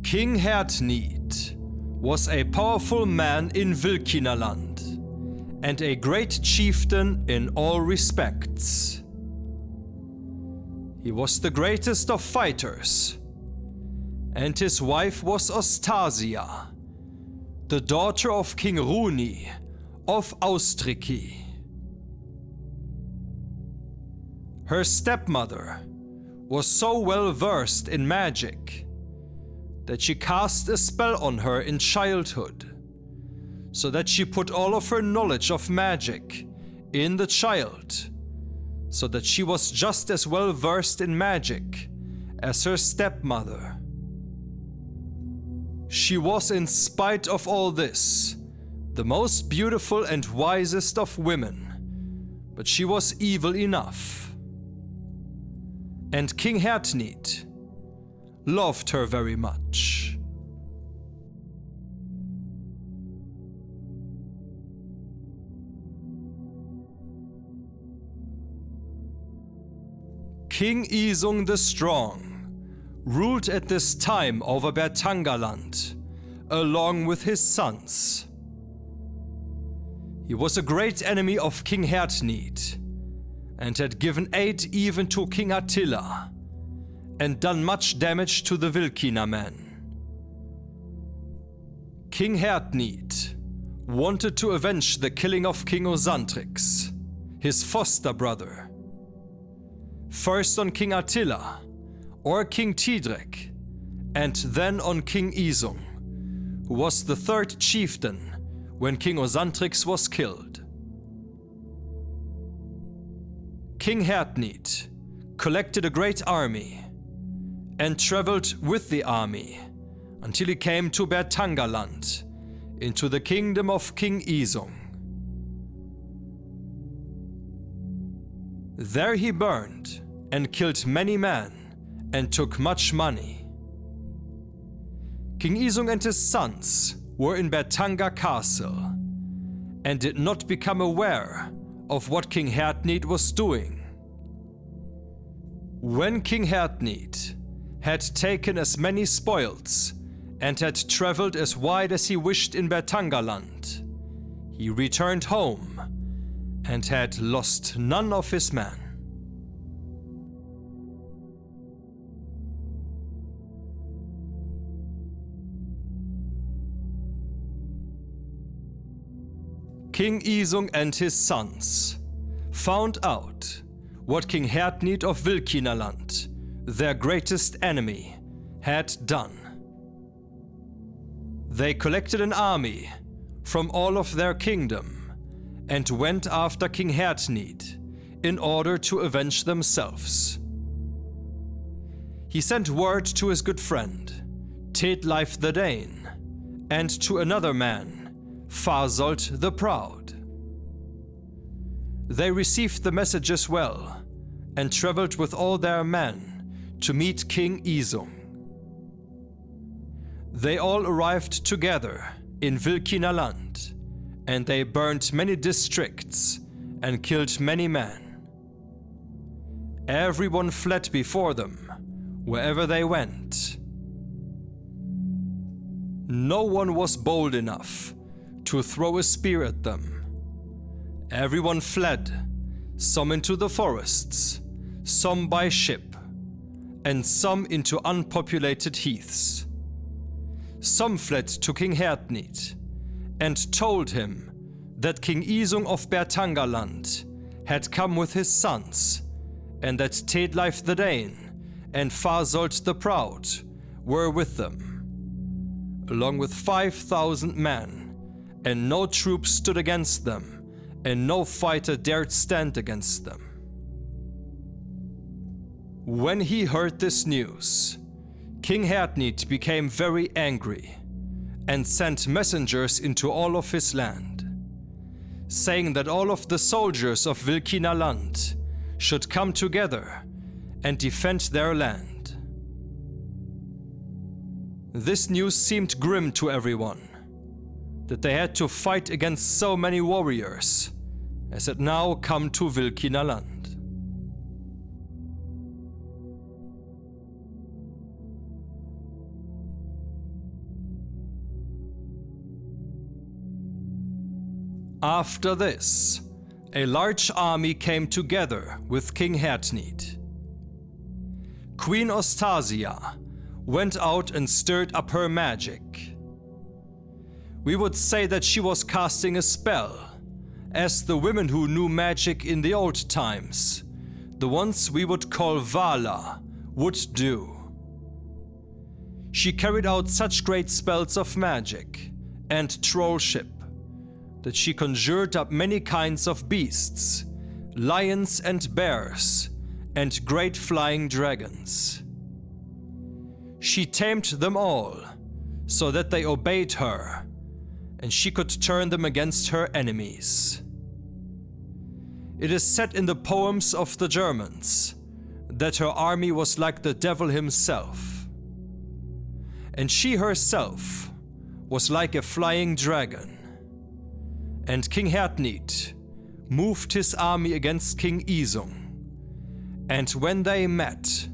King Hertnid was a powerful man in Hunaland and a great chieftain in all respects. He was the greatest of fighters, and his wife was Ostasia, the daughter of King Hertnid of Austriki. Her stepmother was so well versed in magic that she cast a spell on her in childhood, so that she put all of her knowledge of magic in the child, so that she was just as well versed in magic as her stepmother. She was, in spite of all this, the most beautiful and wisest of women, but she was evil enough. And King Hertnid loved her very much. King Isung the Strong ruled at this time over Bertangaland, along with his sons. He was a great enemy of King Hertnid, and had given aid even to King Attila, and done much damage to the Vilkina men. King Hertnid wanted to avenge the killing of King Osantrix, his foster brother, first on King Attila or King Thidrerik, and then on King Isung, who was the third chieftain when King Osantrix was killed. King Hertnid collected a great army and traveled with the army until he came to Bertangaland, into the kingdom of King Isung. There he burned and killed many men and took much money. King Isung and his sons were in Bertanga Castle and did not become aware of what King Hertnid was doing. When King Hertnid had taken as many spoils and had traveled as wide as he wished in Bertangaland, he returned home and had lost none of his men. King Isung and his sons found out what King Hertnid of Vilkinaland, their greatest enemy, had done. They collected an army from all of their kingdom and went after King Hertnid in order to avenge themselves. He sent word to his good friend, Thetleif the Dane, and to another man, Fasold the Proud. They received the messages well and traveled with all their men to meet King Isung. They all arrived together in Vilkinaland, and they burned many districts and killed many men. Everyone fled before them, wherever they went. No one was bold enough to throw a spear at them. Everyone fled, some into the forests, some by ship, and some into unpopulated heaths. Some fled to King Hertnid and told him that King Isung of Bertangaland had come with his sons, and that Thetleif the Dane and Fasold the Proud were with them, along with 5,000 men, and no troop stood against them, and no fighter dared stand against them. When he heard this news, King Hertnid became very angry and sent messengers into all of his land, saying that all of the soldiers of Vilkinaland should come together and defend their land. This news seemed grim to everyone, that they had to fight against so many warriors as had now come to Vilkinaland. After this, a large army came together with King Hertnid. Queen Ostasia went out and stirred up her magic. We would say that she was casting a spell, as the women who knew magic in the old times, the ones we would call Vala, would do. She carried out such great spells of magic and trollship that she conjured up many kinds of beasts, lions and bears, and great flying dragons. She tamed them all, so that they obeyed her, and she could turn them against her enemies. It is said in the poems of the Germans that her army was like the devil himself, and she herself was like a flying dragon. And King Hertnid moved his army against King Isung, and when they met,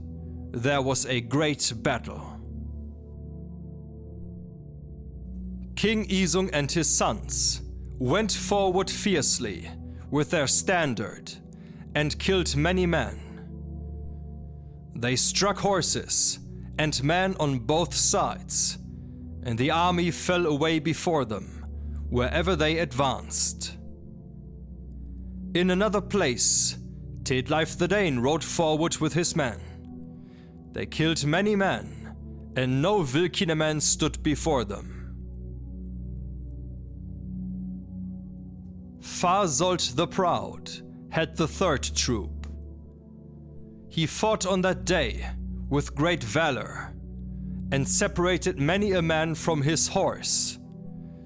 there was a great battle. King Isung and his sons went forward fiercely with their standard and killed many men. They struck horses and men on both sides, and the army fell away before them wherever they advanced. In another place, Thetleif the Dane rode forward with his men. They killed many men, and no Vilkinaman stood before them. Fasold the Proud had the third troop. He fought on that day with great valor, and separated many a man from his horse,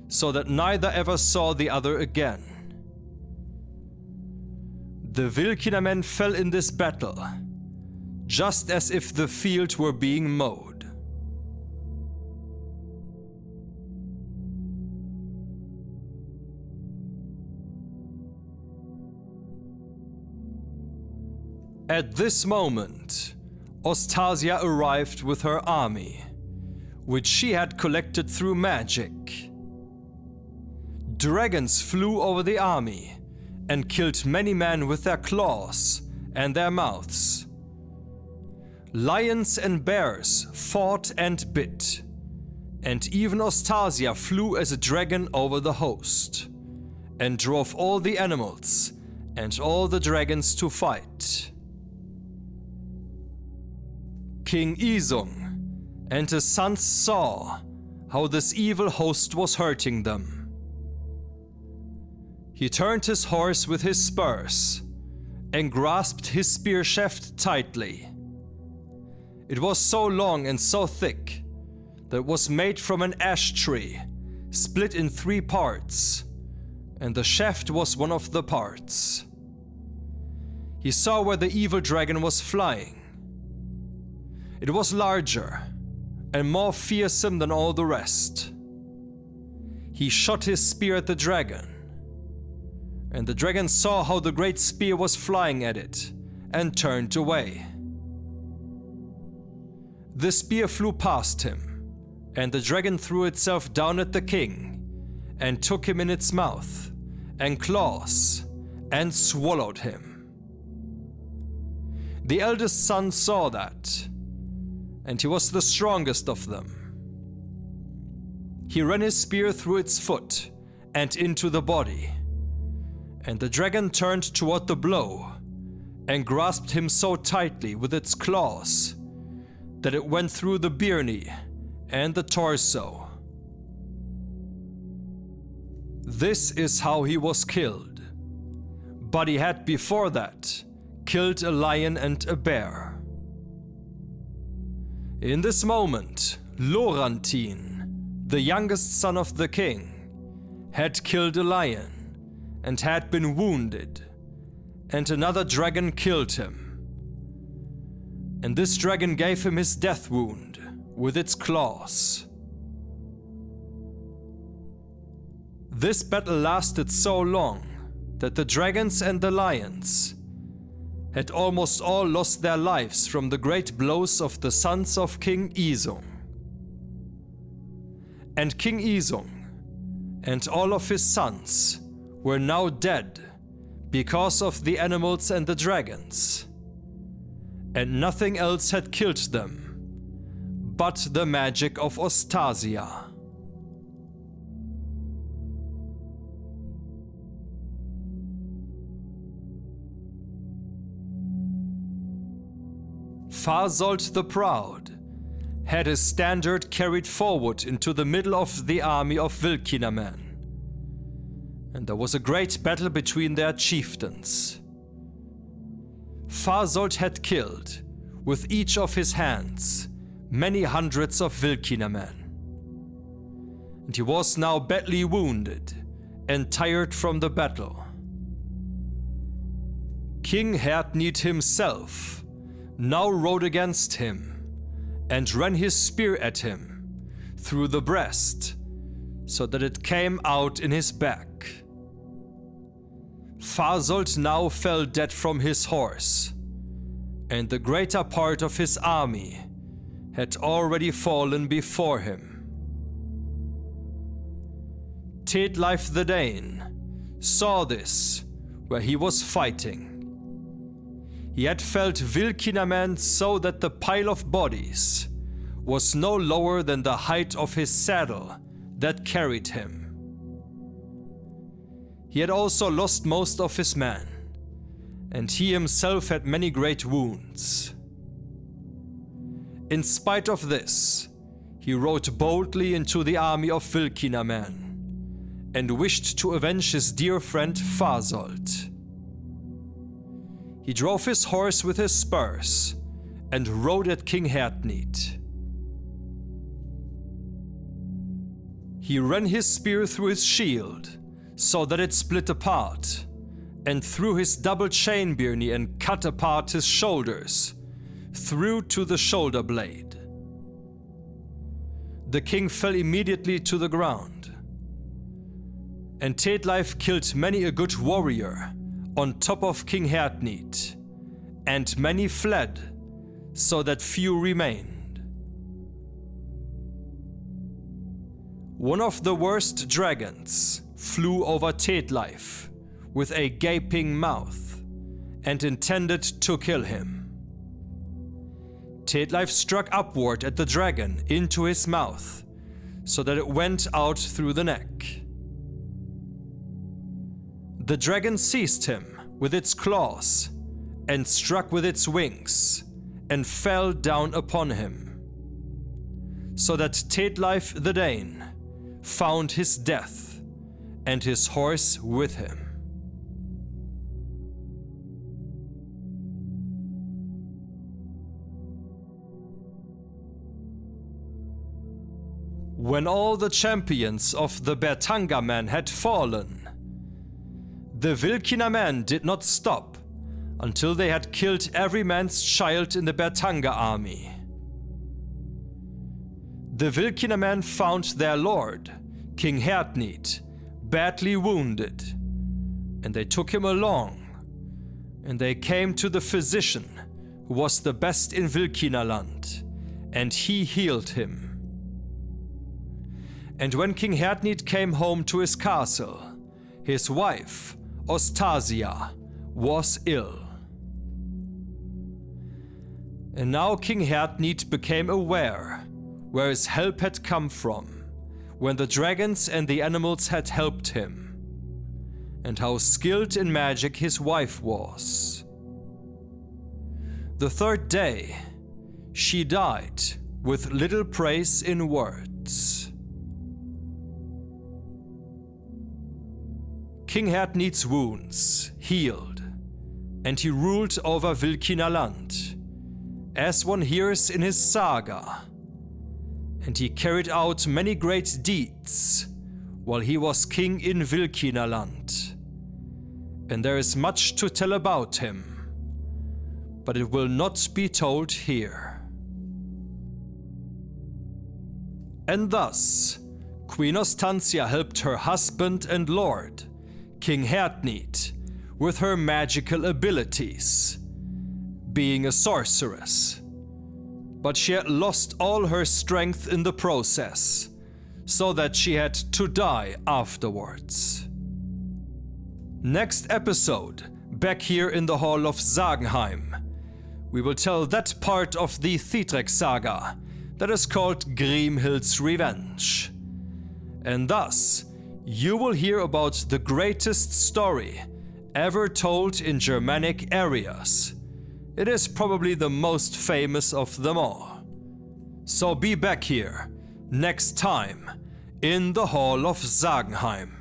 so that neither ever saw the other again. The Vilkinamen fell in this battle, just as if the field were being mowed. At this moment, Ostasia arrived with her army, which she had collected through magic. Dragons flew over the army and killed many men with their claws and their mouths. Lions and bears fought and bit, and even Ostasia flew as a dragon over the host, and drove all the animals and all the dragons to fight. King Isung and his sons saw how this evil host was hurting them. He turned his horse with his spurs and grasped his spear shaft tightly. It was so long and so thick that it was made from an ash tree, split in 3 parts, and the shaft was one of the parts. He saw where the evil dragon was flying. It was larger and more fearsome than all the rest. He shot his spear at the dragon, and the dragon saw how the great spear was flying at it and turned away. The spear flew past him, and the dragon threw itself down at the king and took him in its mouth and claws and swallowed him. The eldest son saw that, and he was the strongest of them. He ran his spear through its foot and into the body, and the dragon turned toward the blow and grasped him so tightly with its claws that it went through the byrnie and the torso. This is how he was killed, but he had before that killed a lion and a bear. In this moment, Lorantin, the youngest son of the king, had killed a lion and had been wounded, and another dragon killed him. And this dragon gave him his death wound with its claws. This battle lasted so long that the dragons and the lions had almost all lost their lives from the great blows of the sons of King Isung. And King Isung and all of his sons were now dead because of the animals and the dragons, and nothing else had killed them but the magic of Ostasia. Fasold the Proud had his standard carried forward into the middle of the army of Vilkinamen, and there was a great battle between their chieftains. Fasold had killed, with each of his hands, many hundreds of Vilkinamen, and he was now badly wounded and tired from the battle. King Hertnid himself now rode against him and ran his spear at him through the breast, so that it came out in his back. Fasold now fell dead from his horse, and the greater part of his army had already fallen before him. Thetleif the Dane saw this where he was fighting. He had felled Vilkinamen so that the pile of bodies was no lower than the height of his saddle that carried him. He had also lost most of his men, and he himself had many great wounds. In spite of this, he rode boldly into the army of Vilkinamen and wished to avenge his dear friend Fasold. He drove his horse with his spurs and rode at King Hertnid. He ran his spear through his shield so that it split apart, and through his double chain birnie and cut apart his shoulders, through to the shoulder blade. The king fell immediately to the ground, and Thetleif killed many a good warrior on top of King Hertnid, and many fled, so that few remained. One of the worst dragons flew over Thetleif with a gaping mouth and intended to kill him. Thetleif struck upward at the dragon into his mouth, so that it went out through the neck. The dragon seized him with its claws and struck with its wings and fell down upon him, so that Thetleif the Dane found his death and his horse with him. When all the champions of the Bertanga men had fallen, the Vilkinamen did not stop until they had killed every man's child in the Bertanga army. The Vilkinamen found their lord, King Hertnid, badly wounded, and they took him along, and they came to the physician, who was the best in Vilkinaland, and he healed him. And when King Hertnid came home to his castle, his wife, Ostasia, was ill. And now King Hertnid became aware where his help had come from, when the dragons and the animals had helped him, and how skilled in magic his wife was. The third day, she died with little praise in words. King Hertnid's wounds healed, and he ruled over Vilkinaland, as one hears in his saga, and he carried out many great deeds while he was king in Vilkinaland, and there is much to tell about him, but it will not be told here. And thus, Queen Ostasia helped her husband and lord, King Hertnid, with her magical abilities, being a sorceress, but she had lost all her strength in the process, so that she had to die afterwards. Next episode, back here in the Hall of Sagenheim, we will tell that part of the Thidrekssaga that is called Grimhild's Revenge. And thus, you will hear about the greatest story ever told in Germanic areas. It is probably the most famous of them all. So be back here, next time, in the Hall of Sagenheim.